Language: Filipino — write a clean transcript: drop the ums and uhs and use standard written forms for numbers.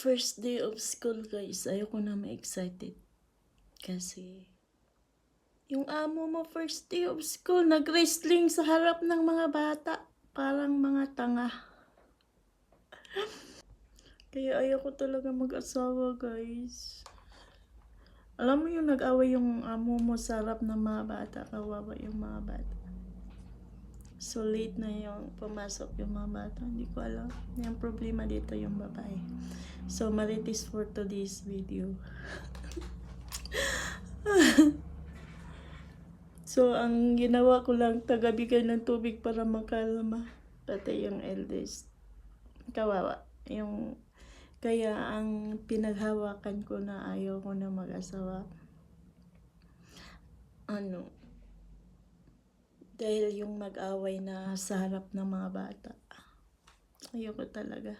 first day of school, guys, ayoko na ma-excited. Kasi, yung amo mo first day of school, nag-wrestling sa harap ng mga bata. Parang mga tanga. Kaya ayoko talaga mag-asawa, guys. Alam mo yung nag-away yung amo mo sa harap ng mga bata, kawawa yung mga bata. So late na yung pumasok yung mga bata. Hindi ko alam. Yung problema dito yung babae. So marites for today's video. So ang ginawa ko lang, tagabigay ng tubig para makalma. Pati yung eldest. Kawawa. Kaya ang pinaghawakan ko na ayaw ko na mag-asawa. Dahil yung mag-away na sa harap ng mga bata. Ayoko talaga.